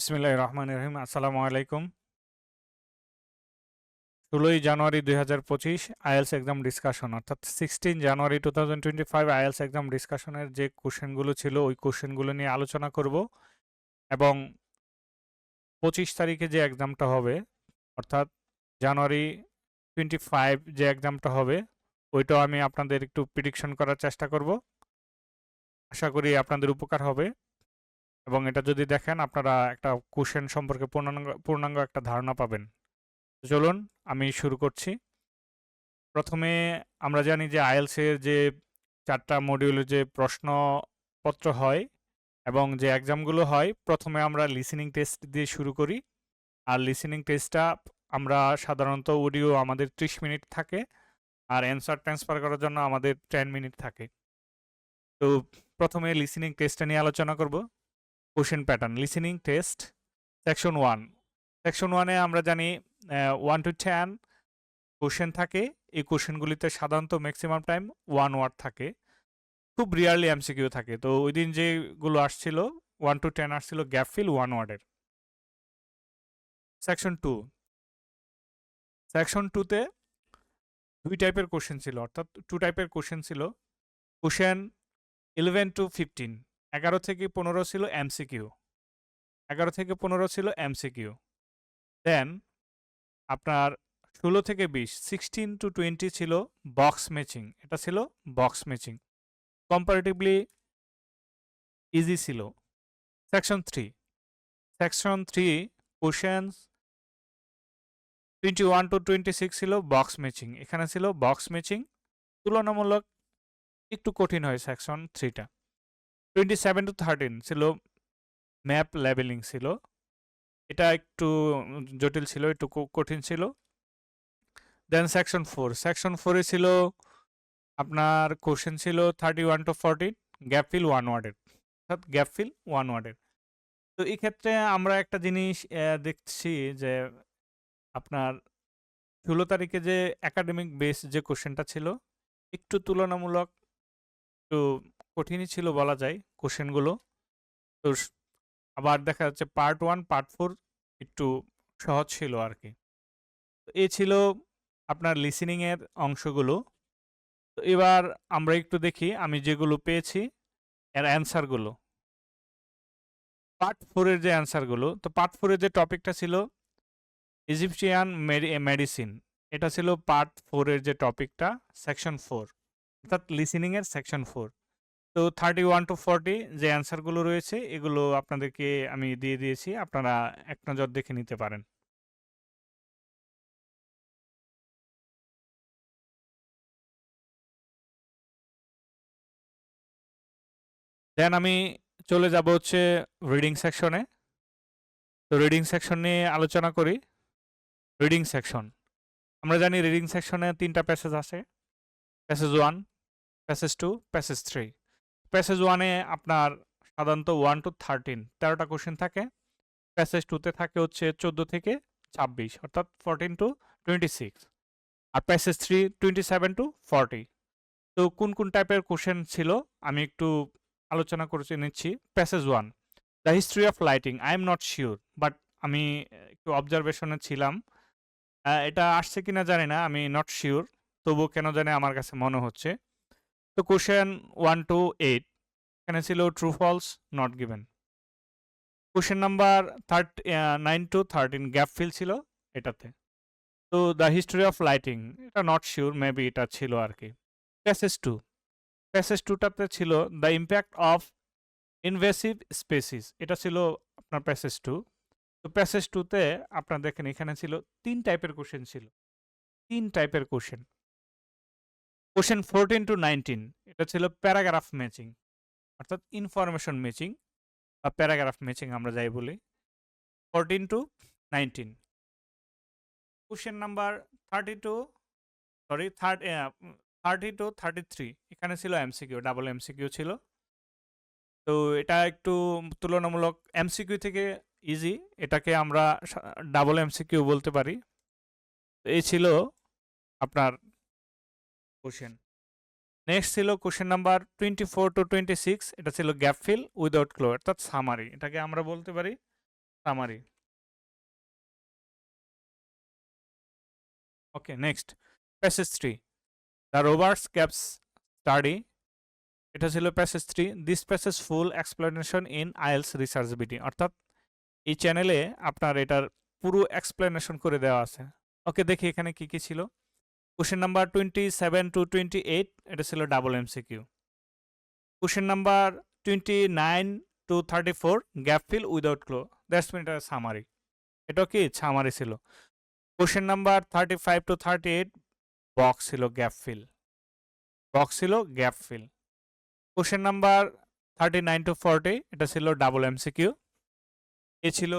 বিসমিল্লাহির রহমানির রহিম। আসসালামু আলাইকুম। ১৬ই জানুয়ারি ২০২৫ আইএলটিএস এক্সাম ডিসকাশন অর্থাৎ 16 জানুয়ারি 2025 আইএলটিএস এক্সাম ডিসকাশনের যে কোশ্চেনগুলো ছিল ওই কোশ্চেনগুলো নিয়ে আলোচনা করব এবং 25 তারিখে যে এক্সামটা হবে অর্থাৎ জানুয়ারি 25 যে এক্সামটা হবে ওইটাও আমি আপনাদের একটু প্রেডিকশন করার চেষ্টা করব। আশা করি আপনাদের উপকার হবে এবং এটা যদি দেখেন আপনারা একটা কোশ্চেন সম্পর্কে পূর্ণাঙ্গ একটা ধারণা পাবেন। চলুন আমি শুরু করছি। প্রথমে আমরা জানি যে আইএলটিএস এর যে 4টা মডিউলের যে প্রশ্নপত্র হয় এবং যে এক্সামগুলো হয়, প্রথমে আমরা লিসেনিং টেস্ট দিয়ে শুরু করি। আর লিসেনিং টেস্টটা আমরা সাধারণত অডিও আমাদের 30 মিনিট থাকে আর অ্যান্সার ট্রান্সফার করার জন্য আমাদের 10 মিনিট থাকে। তো প্রথমে লিসেনিং টেস্টটা নিয়ে আলোচনা করব। Question pattern listening test section 1। Section 1 এ আমরা জানি 1 to 10 কোশ্চেন থাকে। এই কোশ্চেনগুলিতে সাধারণত ম্যাক্সিমাম টাইম 1 ওয়ার্ড থাকে। খুব রিয়ারলি এমসিকিউ থাকে। তো ওই দিন যেগুলো আসছিল 1 to 10 আসছিল গ্যাপ ফিল 1 ওয়ার্ডের। সেকশন 2। সেকশন 2 তে 2 টাইপের কোশ্চেন ছিল অর্থাৎ 2 টাইপের কোশ্চেন ছিল। কোশ্চেন 11 to 15 11 থেকে 15 ছিল এমসিকিউ। 11 থেকে 15 ছিল এমসিকিউ। দেন আপনার 16 থেকে 20 16 to 20 ছিল বক্স ম্যাচিং। এটা ছিল বক্স ম্যাচিং। কম্পারেটিভলি ইজি ছিল। সেকশন 3। সেকশন 3 কোশ্চেন্স 21 to 26 ছিল বক্স ম্যাচিং। এখানে ছিল বক্স ম্যাচিং। তুলনামূলক একটু কঠিন হয় সেকশন 3টা। 27 to 13 ছিল ম্যাপ লেবেলিং ছিল। এটা একটু জটিল ছিল, একটু কঠিন ছিল। দেন সেকশন 4। সেকশন 4 এ ছিল আপনার কোশ্চেন ছিল 31 to 14 গ্যাপ ফিল 1 ওয়ার্ডের। অর্থাৎ গ্যাপ ফিল 1 ওয়ার্ডের। তো এই ক্ষেত্রে আমরা একটা জিনিস দেখছি যে আপনার 16 তারিখে যে একাডেমিক বেস যে কোশ্চেনটা ছিল একটু তুলনামূলক একটু কঠিনই ছিল বলা যায় কোশ্চেনগুলো। তো আবার দেখা যাচ্ছে পার্ট 1 পার্ট 4 একটু সহজ ছিল আর কি। তো এই ছিল আপনার লিসেনিং এর অংশগুলো। তো এবার আমরা একটু দেখি আমি যেগুলো পেয়েছি এর অ্যান্সারগুলো। পার্ট 4 এর যে অ্যান্সারগুলো, তো পার্ট 4 এর যে টপিকটা ছিল ইজিপশিয়ান মেডিসিন। এটা ছিল পার্ট 4 এর যে টপিকটা সেকশন 4 অর্থাৎ লিসেনিং এর সেকশন 4। তো 31 to 40 যে অ্যান্সারগুলো রয়েছে এগুলো আপনাদেরকে আমি দিয়ে দিয়েছি। আপনারা এক নজর দেখে নিতে পারেন। দেন আমি চলে যাব হচ্ছে রিডিং সেকশনে। তো রিডিং সেকশন নিয়ে আলোচনা করি। রিডিং সেকশন আমরা জানি রিডিং সেকশনে 3টা প্যাসেজ আছে। Passage 1, passage 2, passage 3। প্যাসেজ 1 এ আপনার সাধারণত 1 to 13 13টা কোশ্চেন থাকে। প্যাসেজ 2 তে থাকে হচ্ছে 14 থেকে 26 অর্থাৎ 14 to 26। R passage 3 27 to 40। তো কোন কোন টাইপের কোশ্চেন ছিল আমি একটু আলোচনা করে নিচ্ছি। Passage 1 the history of lighting I am not sure but আমি একটু অবজারভেশনে ছিলাম। এটা আসছে কিনা জানি না, আমি নট শিওর, তবুও কেন জানি আমার কাছে মনে হচ্ছে। তো কোশ্চেন 1 to 8 এখানে ছিল true false not given. Question number 9 to 13 gap fill ছিল এটাতে। তো দ্য হিস্ট্রি অফ লাইটিং এটা নট শিওর, মেবি এটা ছিল আর কি। প্যাসেজ 2 প্যাসেজ 2টাতে ছিল the impact of invasive species. এটা ছিল আপনার প্যাসেজ 2। তো প্যাসেজ 2তে আপনার দেখেন এখানে ছিল 3 টাইপের কোশ্চেন ছিল। 3 টাইপের কোশ্চেন। কোশ্চেন 14 to 19 এটা ছিল প্যারাগ্রাফ ম্যাচিং অর্থাৎ ইনফরমেশন ম্যাচিং বা প্যারাগ্রাফ ম্যাচিং আমরা যাই বলি। 14 to 19। কোশ্চেন নাম্বার 30 to 33 এখানে ছিল এমসিকিউ, ডাবল এমসিকিউ ছিল। তো এটা একটু তুলনামূলক এমসিকিউ থেকে ইজি, এটাকে আমরা ডাবল এমসিকিউ বলতে পারি। এই ছিল আপনার কোশ্চেন। নেক্সট ছিল কোশ্চেন নাম্বার 24 to 26 এটা ছিল গ্যাপ ফিল উইদাউট ক্লু অর্থাৎ সামারি, এটাকে আমরা বলতে পারি summary. Okay, next passage 3 the robbers caps study. এটা ছিল passage 3 this passage full explanation in IELTS researchability, অর্থাৎ এই চ্যানেলে আপনার এটার পুরো এক্সপ্লেনেশন করে দেওয়া আছে। ওকে, দেখি এখানে কি কি ছিল। কোশ্চেন নাম্বার 27 to 28 এটা ছিল double MCQ. Question number 29 to 34 gap fill without clue, that's mean এটা সামারি। এটা কি সামারি ছিল। কোশ্চেন নাম্বার 35 to 38 বক্স ছিল গ্যাপ ফিল, বক্স ছিল gap fill. Question number 39 to 40 এটা ছিল ডাবল এমসিকিউ। এ ছিল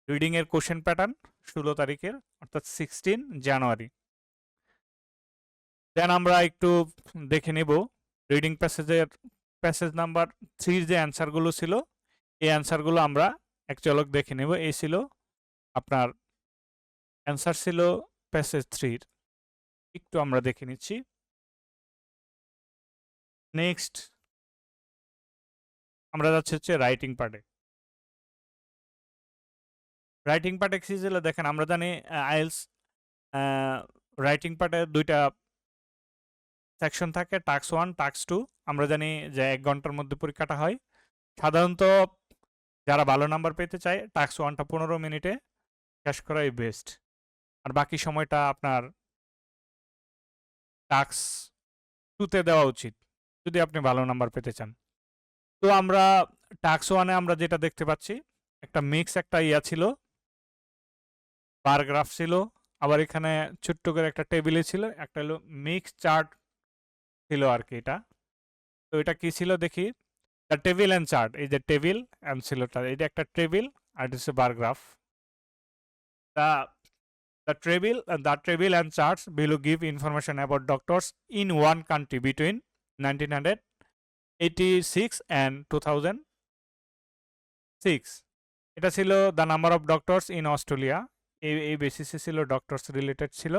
রিডিং এর কোশ্চেন প্যাটার্ন 16 তারিখের, অর্থাৎ 16 জানুয়ারি। দেন আমরা একটু দেখে নেব রিডিং প্যাসেজ নাম্বার 3 যে অ্যান্সারগুলো ছিল, এই অ্যান্সারগুলো আমরা এক ঝলক দেখে নেব। এই ছিল আপনার অ্যান্সার ছিল প্যাসেজ 3 একটু আমরা দেখে নিচ্ছি। নেক্সট আমরা যাচ্ছি হচ্ছে রাইটিং পার্টে। রাইটিং পার্টে কি ছিল দেখেন, আমরা জানি আইএলস রাইটিং পার্টে দুইটা সেকশন থাকে, টাস্ক 1 টাস্ক 2। আমরা জানি যে 1 ঘন্টার মধ্যে পরীক্ষাটা হয়। সাধারণত যারা ভালো নাম্বার পেতে চায় টাস্ক 1টা 15 মিনিটে শেষ করাই বেস্ট, আর বাকি সময়টা আপনার টাস্ক 2তে দেওয়া উচিত যদি আপনি ভালো নাম্বার পেতে চান। তো আমরা টাস্ক 1-এ আমরা যেটা দেখতে পাচ্ছি, একটা মিক্স একটা ইয়া ছিল, বার গ্রাফ ছিল, আবার এখানে ছোট্ট করে একটা টেবিলে ছিল, একটা হলো মিক্স চার্ট ছিল আর কি এটা। তো এটা কি ছিল দেখি, দ্য টেবিল অ্যান্ড চার্ট, এই যে টেবিল অ্যান্ড ছিলটা, এটা একটা টেবিল আর এটা হচ্ছে bar graph. The table and charts below give information about doctors in one country between 1986 and 2006. এটা ছিল the number of doctors in Australia, এই বেসিসে ছিল, ডক্টরস রিলেটেড ছিল।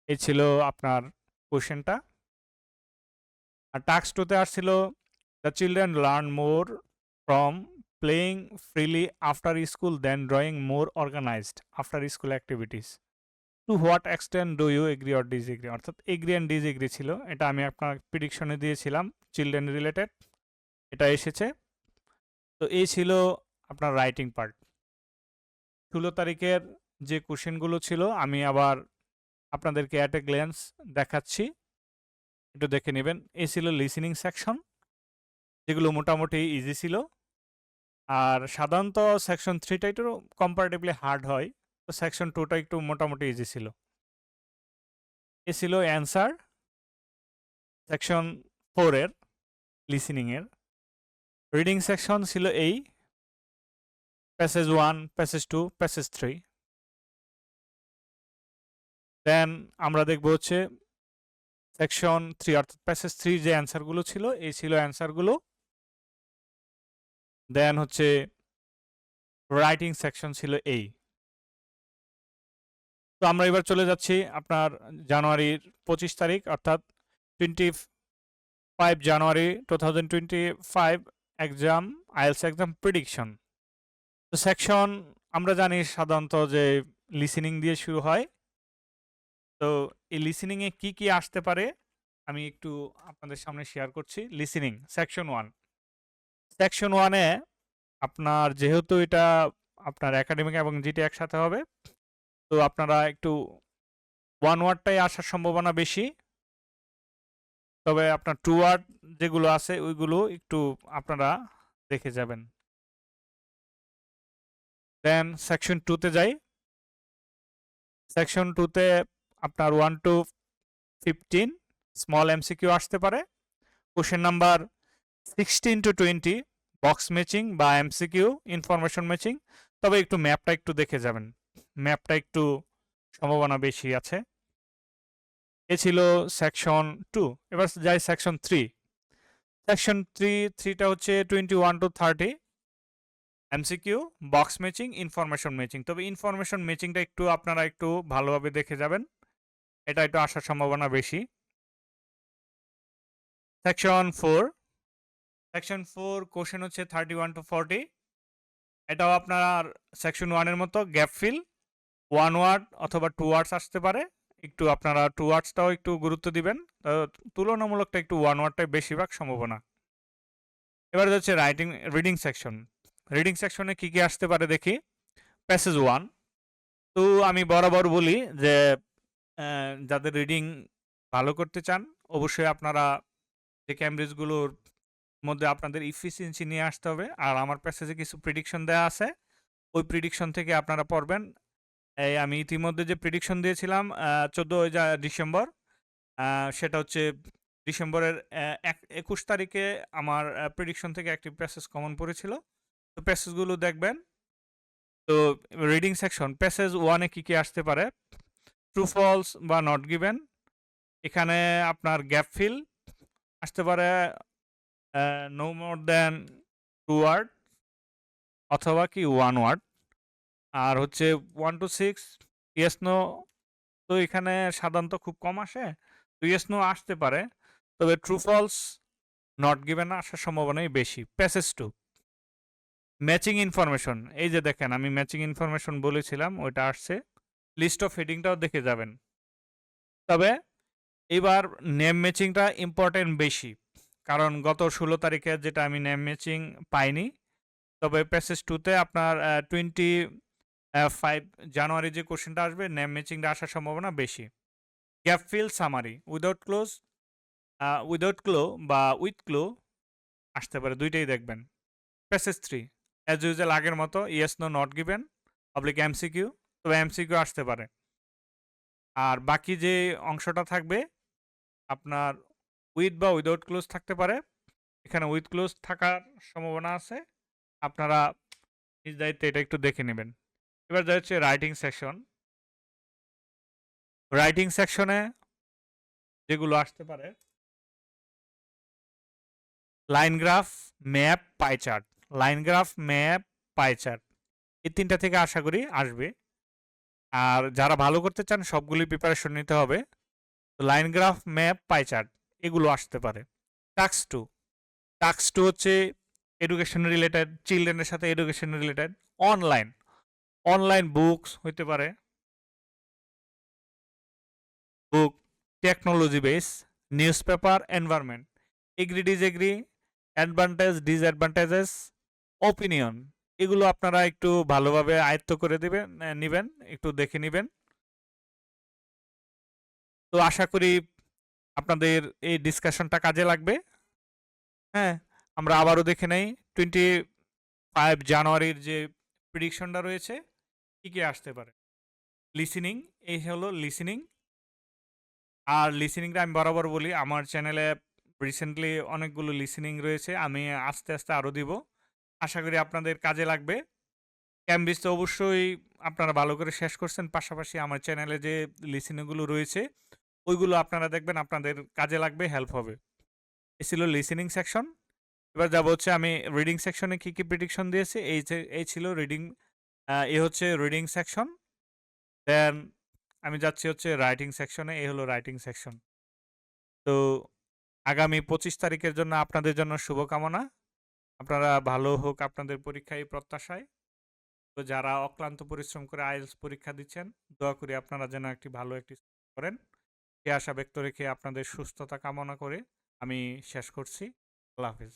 এই ছিল আপনার কোশ্চেনটা। আর টাস্ক 2তে আসছিল the children learn more from playing freely after school than drawing more organised after school activities. To what extent do you agree or disagree, অর্থাৎ এগ্রি অ্যান্ড ডিসএগ্রি ছিল। এটা আমি আপনার প্রিডিকশনে দিয়েছিলাম চিলড্রেন রিলেটেড, এটা এসেছে। তো এই ছিল আপনার রাইটিং পার্ট। 16 তারিখের যে কোশ্চেনগুলো ছিল আমি আবার আপনাদেরকে অ্যাট এ গ্ল্যান্স দেখাচ্ছি, একটু দেখে নেবেন। এই ছিল লিসেনিং সেকশন, যেগুলো মোটামুটি ইজি ছিল। আর সাধারণত সেকশন 3টা একটু কম্পারেটিভলি হার্ড হয়, তো সেকশন 2টা একটু মোটামুটি ইজি ছিল। এ ছিল অ্যান্সার সেকশন 4-এর লিসেনিংয়ের। রিডিং সেকশন ছিল এই প্যাসেজ 1, প্যাসেজ 2, প্যাসেজ 3। দেন আমরা দেখব হচ্ছে সেকশন 3 অর্থাৎ প্যাসেজ 3 যে অ্যান্সারগুলো ছিল, এই ছিল অ্যান্সারগুলো। দেন হচ্ছে রাইটিং সেকশন ছিল এই। তো আমরা এবার চলে যাচ্ছি আপনার জানুয়ারির 25 তারিখ অর্থাৎ 25 জানুয়ারি 2025 এক্সাম, আইএলস এক্সাম প্রেডিকশন। তো সেকশন আমরা জানি সাধারণত যে লিসেনিং দিয়ে শুরু হয়। তো এই লিসেনিংয়ে কি কি আসতে পারে আমি একটু আপনাদের সামনে শেয়ার করছি। লিসেনিং সেকশন 1, সেকশন 1-এ আপনার যেহেতু এটা আপনার একাডেমিক এবং জিটি একসাথে হবে, তো আপনারা একটু ওয়ান ওয়ার্ডটাই আসার সম্ভাবনা বেশি, তবে আপনার টু ওয়ার্ড যেগুলো আছে ওইগুলো একটু আপনারা দেখে যাবেন। দেন সেকশন 2-তে যাই। সেকশন 2-তে আপনার 1 to 15 স্মল এমসিকিউ আসতে পারে। Question number 16 to 20 box matching বা এমসিকিউ ইনফরমেশন ম্যাচিং, তবে একটু ম্যাপটা একটু দেখে যাবেন, ম্যাপটা একটু সম্ভাবনা বেশি আছে। এ ছিল সেকশন 2। এবার যাই সেকশন 3। সেকশন 3টা হচ্ছে 21 to 30 MCQ, box matching, information matching. তবে ইনফরমেশন ম্যাচিংটা একটু আপনারা একটু ভালোভাবে দেখে যাবেন, এটা একটু আসার সম্ভাবনা বেশি। সেকশন 4 কোশ্চেন হচ্ছে 31 to 40 এটাও আপনার সেকশন 1 এর মতো গ্যাপ ফিল 1 ওয়ার্ড অথবা 2 ওয়ার্ডস আসতে পারে। একটু আপনারা 2 ওয়ার্ডসটাও একটু গুরুত্ব দিবেন। তুলনামূলকটা একটু 1 ওয়ার্ডটাই বেশিরভাগ সম্ভাবনা। এবারে হচ্ছে রিডিং সেকশন। রিডিং সেকশনে কি আসতে পারে দেখি। প্যাসেজ 1। তো আমি বরাবর বলি যে যাদের রিডিং ভালো করতে চান অবশ্যই আপনারা যে ক্যামব্রিজগুলোর মধ্যে আপনাদের ইফিসিয়েন্সি নিয়ে আসতে হবে। আর আমার প্যাসেজে কিছু প্রেডিকশন দেওয়া আছে। ওই প্রেডিকশন থেকে আপনারা পড়বেন। এই আমি ইতিমধ্যে যে প্রেডিকশন দিয়েছিলাম 14 ডিসেম্বর, সেটা হচ্ছে ডিসেম্বরের 21 তারিখে আমার প্রেডিকশন থেকে একটি প্যাসেজ কমন পড়েছিল। তো প্যাসেজগুলো দেখবেন। তো রিডিং সেকশন প্যাসেজ 1-এ কি আসতে পারে? ট্রু ফলস বা নট গিভেন। এখানে আপনার গ্যাপ ফিল আসতে পারে নো মোর দ্যান 2 ওয়ার্ড অথবা কি 1 ওয়ার্ড। আর হচ্ছে 1 to 6 ইয়েস নো। তো এখানে সাধারণত খুব কম আসে। তো ইয়েস নো আসতে পারে। তবে ট্রু ফলস নট গিভেন আসার সম্ভাবনাই বেশি। Passage 2 matching information. এই যে দেখেন আমি ম্যাচিং ইনফরমেশন বলেছিলাম ওইটা আসছে। লিস্ট অফ হেডিংটাও দেখে যাবেন। তবে এবার নেম ম্যাচিংটা ইম্পর্টেন্ট বেশি। কারণ গত 16 তারিখে যেটা আমি নেম ম্যাচিং পাইনি। তবে প্যাসেজ 2-তে আপনার 25 জানুয়ারি যে কোশ্চেনটা আসবে নেম ম্যাচিংটা আসার সম্ভাবনা বেশি। গ্যাপ ফিল সামারি উইদাউট ক্লো বা উইথ ক্লো আসতে পারে, দুইটাই দেখবেন। প্যাসেজ 3 অ্যাজ ইউজুয়াল আগের মতো yes no not given public MCQ, তবে এমসিকিউ আসতে পারে। আর বাকি যে অংশটা থাকবে আপনার উইথ বা উইদাউট ক্লোজ থাকতে পারে। এখানে উইথ ক্লোজ থাকার সম্ভাবনা আছে। আপনারা নিজ দায়িত্বে এটা একটু দেখে নেবেন। এবার যা হচ্ছে রাইটিং সেকশন। রাইটিং সেকশনে যেগুলো আসতে পারে line graph, map, pie chart. Line graph, map, pie chart এই 3টা থেকে আশা করি আসবে। আর যারা ভালো করতে চান সবগুলি প্রিপারেশন নিতে হবে। Line graph, map, pie chart এগুলো আসতে পারে। টাস্ক 2 হচ্ছে এডুকেশন রিলেটেড, চিলড্রেনের সাথে এডুকেশন রিলেটেড। অনলাইন বুকস হইতে পারে, book, technology base, news paper, environment, agree disagree, advantage disadvantages, opinion এগুলো আপনারা একটু ভালোভাবে আয়ত্ত করে নিবেন, একটু দেখে নিবেন। তো আশা করি আপনাদের এই ডিসকাশনটা কাজে লাগবে। হ্যাঁ, আমরা আবারও দেখে নেই 25 জানুয়ারির যে প্রেডিকশনটা রয়েছে কি আসতে পারে। লিসেনিং, এই হলো লিসেনিং। আর লিসেনিংটা আমি বরাবর বলি আমার চ্যানেলে রিসেন্টলি অনেকগুলো লিসেনিং রয়েছে, আমি আস্তে আস্তে আরও দিব। আশা করি আপনাদের কাজে লাগবে। ক্যামব্রিজ তো অবশ্যই আপনারা ভালো করে শেষ করছেন, পাশাপাশি আমার চ্যানেলে যে লিসেনিংগুলো রয়েছে ওইগুলো আপনারা দেখবেন, আপনাদের কাজে লাগবে, হেল্প হবে। এই ছিল লিসেনিং সেকশন। এবার যাব হচ্ছে আমি রিডিং সেকশনে কি প্রেডিকশন দিয়েছি এই ছিল রিডিং, এই হচ্ছে রিডিং সেকশন। দেন আমি যাচ্ছি হচ্ছে রাইটিং সেকশনে, এই হলো রাইটিং সেকশন। তো আগামী 25 তারিখের জন্য আপনাদের জন্য শুভকামনা। আপনারা ভালো হোক আপনাদের পরীক্ষা এই প্রত্যাশায়। তো যারা অক্লান্ত পরিশ্রম করে আইএলটিএস পরীক্ষা দিচ্ছেন দোয়া করি আপনারা যেন একটি ভালো একটি করেন। সে আশা ব্যক্ত রেখে আপনাদের সুস্থতা কামনা করে আমি শেষ করছি। আল্লাহ হাফিজ।